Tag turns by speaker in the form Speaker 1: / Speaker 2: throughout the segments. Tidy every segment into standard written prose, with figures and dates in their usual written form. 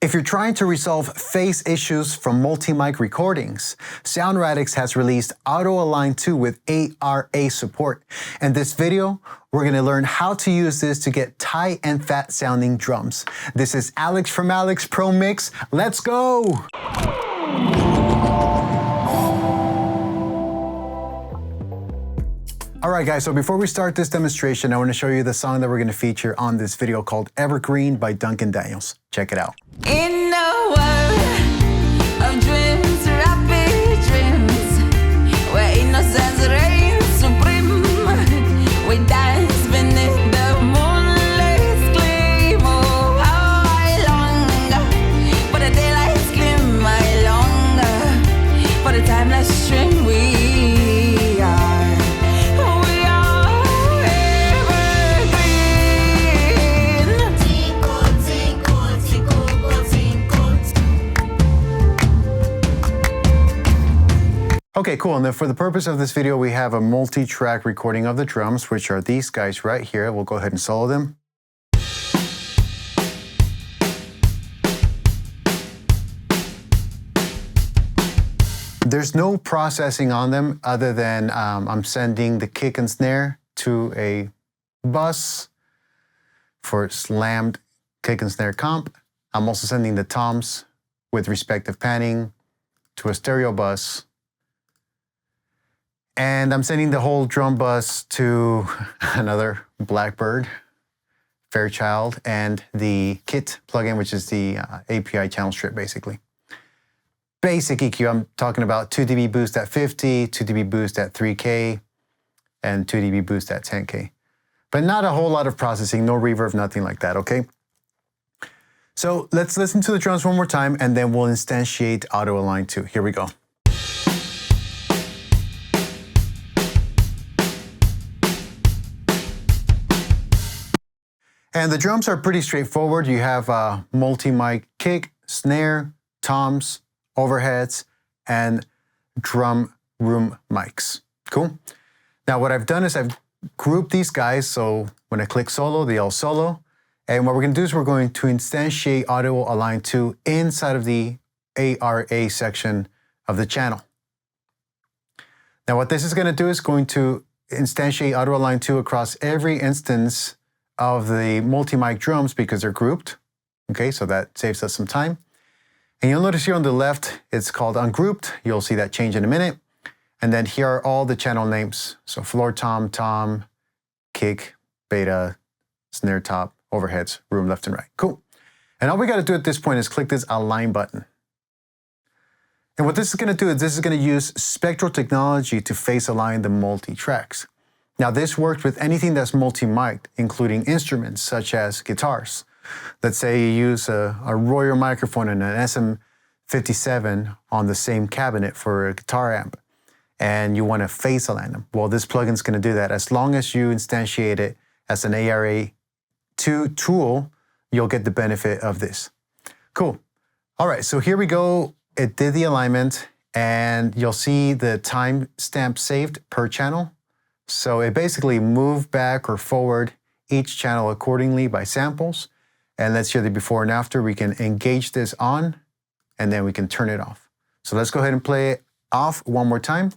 Speaker 1: If you're trying to resolve phase issues from multi-mic recordings, SoundRadix has released Auto Align 2 with ARA support. In this video, we're going to learn how to use this to get tight and fat sounding drums. This is Alex from Alex Pro Mix. Let's go! Alright guys, so before we start this demonstration, I want to show you the song that we're going to feature on this video called Evergreen by Duncan. Check it out.
Speaker 2: In a world of dreams, rapid dreams, where innocence reigns supreme, we dance beneath the moonlight's gleam. Oh, how I long for the daylight's gleam. I long for the timeless stream. We are.
Speaker 1: Okay, cool. And then for the purpose of this video, we have a multi-track recording of the drums, which are these guys right here. We'll go ahead and solo them. There's no processing on them other than I'm sending the kick and snare to a bus for slammed kick and snare comp. I'm also sending the toms with respective panning to a stereo bus. And I'm sending the whole drum bus to another Blackbird, Fairchild, and the kit plugin, which is the API channel strip, basically. Basic EQ, I'm talking about 2 dB boost at 50, 2 dB boost at 3K, and 2 dB boost at 10K. But not a whole lot of processing, no reverb, nothing like that, okay? So let's listen to the drums one more time, and then we'll instantiate Auto Align 2. Here we go. And the drums are pretty straightforward. You have a multi-mic kick, snare, toms, overheads, and drum room mics. Cool. Now what I've done is I've grouped these guys, so when I click solo, they all solo. And what we're going to do is we're going to instantiate Auto Align 2 inside of the ARA section of the channel. Now what this is going to do is going to instantiate Auto Align 2 across every instance of the multi-mic drums because they're grouped. Okay, so that saves us some time. And you'll notice here on the left, it's called ungrouped. You'll see that change in a minute. And then here are all the channel names. So floor tom, tom, kick, beta, snare top, overheads, room left and right. Cool. And all we got to do at this point is click this align button. And what this is going to do is this is going to use spectral technology to phase align the multi-tracks. Now this works with anything that's multi-mic'd, including instruments such as guitars. Let's say you use a Royer microphone and an SM57 on the same cabinet for a guitar amp, and you want to phase align them. Well, this plugin is going to do that. As long as you instantiate it as an ARA2 tool, you'll get the benefit of this. Cool. All right, so here we go. It did the alignment, and you'll see the timestamp saved per channel. So it basically moved back or forward each channel accordingly by samples. And let's hear the before and after. We can engage this on, and then we can turn it off. So let's go ahead and play it off one more time.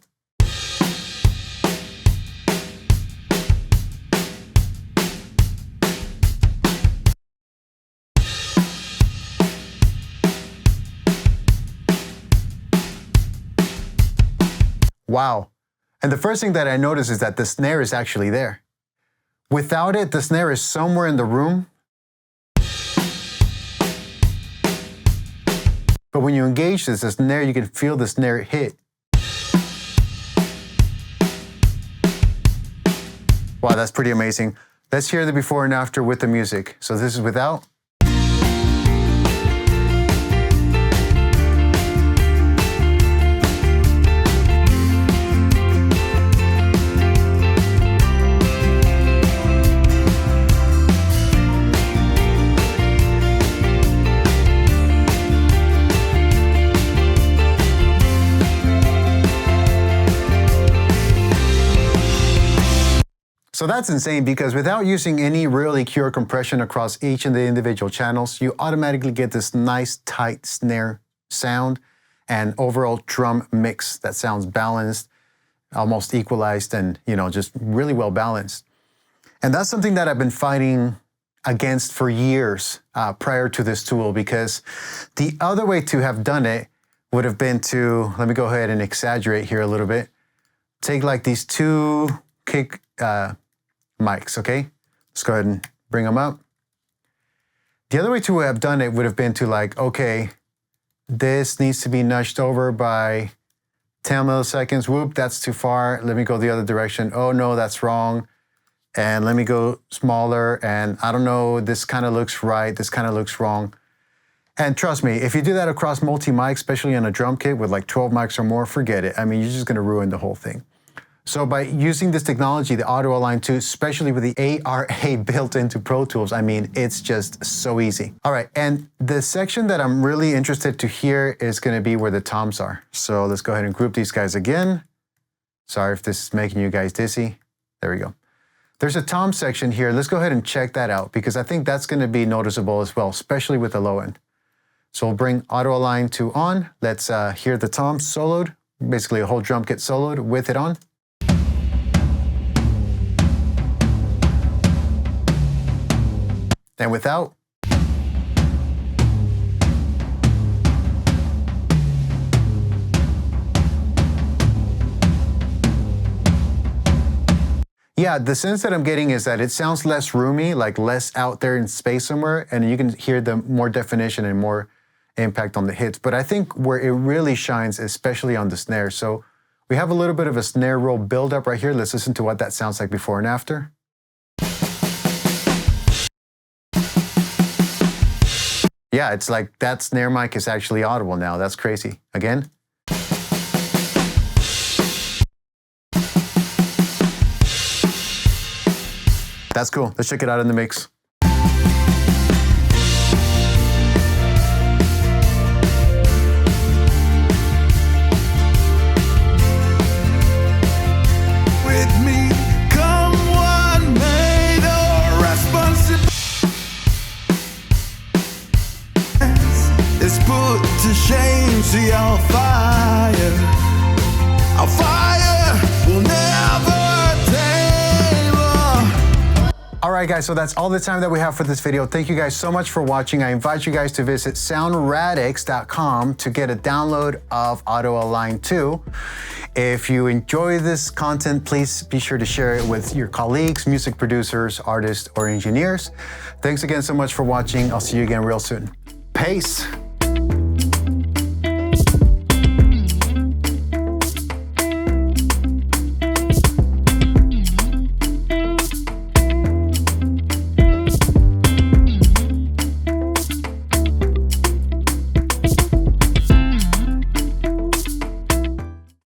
Speaker 1: Wow. And the first thing that I notice is that the snare is actually there. Without it, the snare is somewhere in the room. But when you engage this, the snare, you can feel the snare hit. Wow, that's pretty amazing. Let's hear the before and after with the music. So this is without. So that's insane because without using any real EQ or compression across each of the individual channels, you automatically get this nice tight snare sound and overall drum mix that sounds balanced, almost equalized, and just really well balanced. And that's something that I've been fighting against for years prior to this tool, because the other way to have done it would have been to, let me go ahead and exaggerate here a little bit, take like these two kick mics, okay? Let's go ahead and bring them up. The other way to have done it would have been to like, okay, this needs to be nudged over by 10 milliseconds. Whoop, that's too far. Let me go the other direction. Oh no, that's wrong. And let me go smaller. And I don't know, this kind of looks right. This kind of looks wrong. And trust me, if you do that across multi-mic, especially on a drum kit with like 12 mics or more, forget it. I mean, you're just gonna ruin the whole thing. So by using this technology, the Auto Align 2, especially with the ARA built into Pro Tools, I mean, it's just so easy. All right, and the section that I'm really interested to hear is gonna be where the toms are. So let's go ahead and group these guys again. Sorry if this is making you guys dizzy. There we go. There's a tom section here. Let's go ahead and check that out because I think that's gonna be noticeable as well, especially with the low end. So we'll bring Auto Align 2 on. Let's hear the toms soloed, basically a whole drum kit soloed with it on. And without. Yeah, the sense that I'm getting is that it sounds less roomy, like less out there in space somewhere, and you can hear the more definition and more impact on the hits. But I think where it really shines, especially on the snare. So we have a little bit of a snare roll buildup right here. Let's listen to what that sounds like before and after. Yeah, it's like that snare mic is actually audible now. That's crazy. Again. That's cool. Let's check it out in the mix.
Speaker 3: With me, come one made or responsible. It's put to shame, see our fire will never tame.
Speaker 1: All right, guys, so that's all the time that we have for this video. Thank you guys so much for watching. I invite you guys to visit soundradix.com to get a download of Auto Align 2. If you enjoy this content, please be sure to share it with your colleagues, music producers, artists, or engineers. Thanks again so much for watching. I'll see you again real soon. Peace.